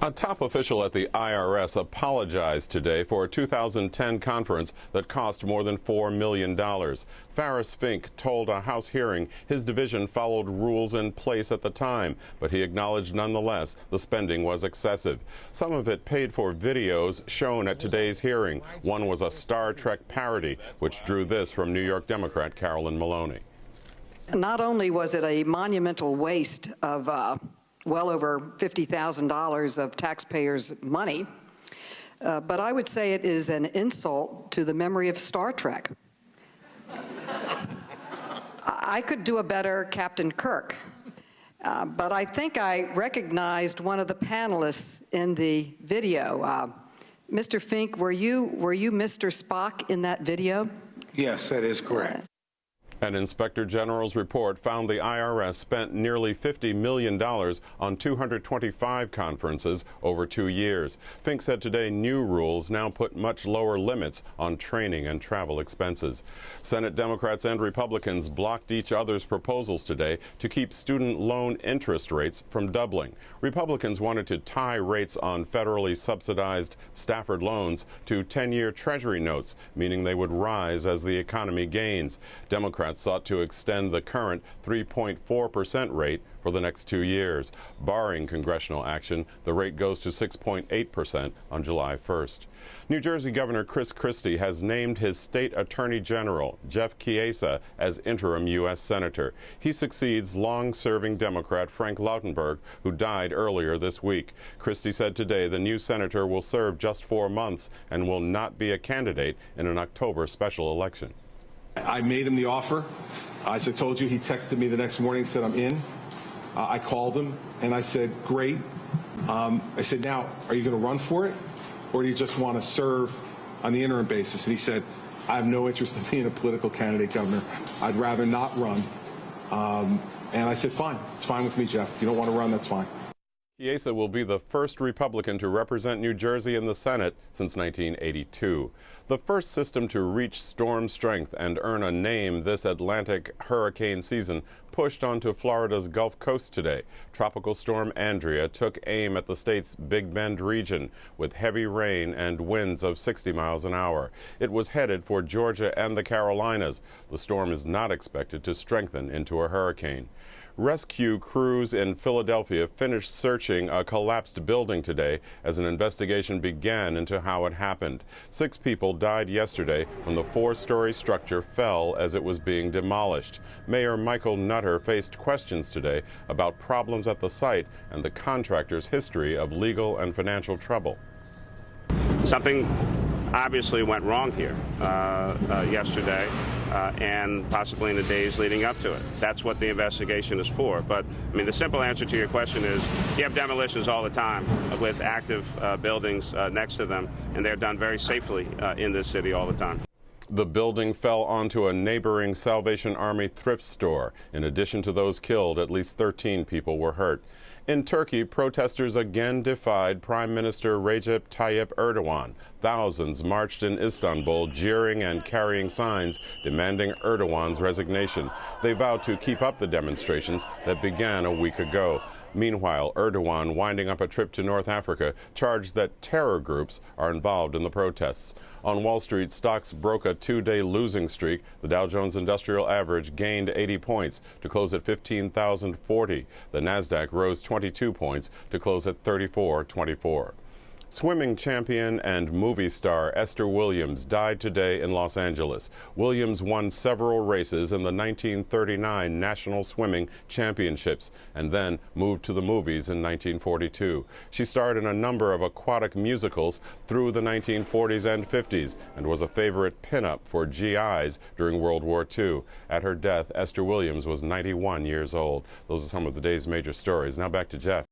A top official at the IRS apologized today for a 2010 conference that cost more than $4 million. Farris Fink told a House hearing his division followed rules in place at the time, but he acknowledged nonetheless the spending was excessive. Some of it paid for videos shown at today's hearing. One was a Star Trek parody, which drew this from New York Democrat Carolyn Maloney. Not only was it a monumental waste of well over $50,000 of taxpayers' money, but I would say it is an insult to the memory of Star Trek. I could do a better Captain Kirk, but I think I recognized one of the panelists in the video. Mr. Fink, were you Mr. Spock in that video? Yes, that is correct. An Inspector General's report found the IRS spent nearly $50 million on 225 conferences over 2 years. Fink said today new rules now put much lower limits on training and travel expenses. Senate Democrats and Republicans blocked each other's proposals today to keep student loan interest rates from doubling. Republicans wanted to tie rates on federally subsidized Stafford loans to 10-year Treasury notes, meaning they would rise as the economy gains. Democrats sought to extend the current 3.4% rate for the next 2 years. Barring congressional action, the rate goes to 6.8% on July 1st. New Jersey Governor Chris Christie has named his state attorney general, Jeff Chiesa, as interim U.S. Senator. He succeeds long-serving Democrat Frank Lautenberg, who died earlier this week. Christie said today the new senator will serve just 4 months and will not be a candidate in an October special election. I made him the offer. As I told you, he texted me the next morning, said, I'm in. I called him, and I said, great. I said, now, are you going to run for it, or do you just want to serve on the interim basis? And he said, I have no interest in being a political candidate, Governor. I'd rather not run. And I said, fine. It's fine with me, Jeff. If you don't want to run, that's fine. Chiesa will be the first Republican to represent New Jersey in the Senate since 1982. The first system to reach storm strength and earn a name this Atlantic hurricane season pushed onto Florida's Gulf Coast today. Tropical Storm Andrea took aim at the state's Big Bend region with heavy rain and winds of 60 miles an hour. It was headed for Georgia and the Carolinas. The storm is not expected to strengthen into a hurricane. Rescue crews in Philadelphia finished searching a collapsed building today as an investigation began into how it happened. 6 people died yesterday when the 4-story structure fell as it was being demolished. Mayor Michael Nutter faced questions today about problems at the site and the contractor's history of legal and financial trouble. Something obviously went wrong here yesterday and possibly in the days leading up to it. That's what the investigation is for. But, I mean, the simple answer to your question is you have demolitions all the time with active buildings next to them, and they're done very safely in this city all the time. The building fell onto a neighboring Salvation Army thrift store. In addition to those killed, at least 13 people were hurt. In Turkey, protesters again defied Prime Minister Recep Tayyip Erdogan. Thousands marched in Istanbul, jeering and carrying signs demanding Erdogan's resignation. They vowed to keep up the demonstrations that began a week ago. Meanwhile, Erdogan, winding up a trip to North Africa, charged that terror groups are involved in the protests. On Wall Street, stocks broke a 2-day losing streak. The Dow Jones Industrial Average gained 80 points to close at 15,040. The Nasdaq rose 22 points to close at 3424. Swimming champion and movie star Esther Williams died today in Los Angeles. Williams won several races in the 1939 National Swimming Championships and then moved to the movies in 1942. She starred in a number of aquatic musicals through the 1940s and 50s and was a favorite pinup for GIs during World War II. At her death, Esther Williams was 91 years old. Those are some of the day's major stories. Now back to Jeff.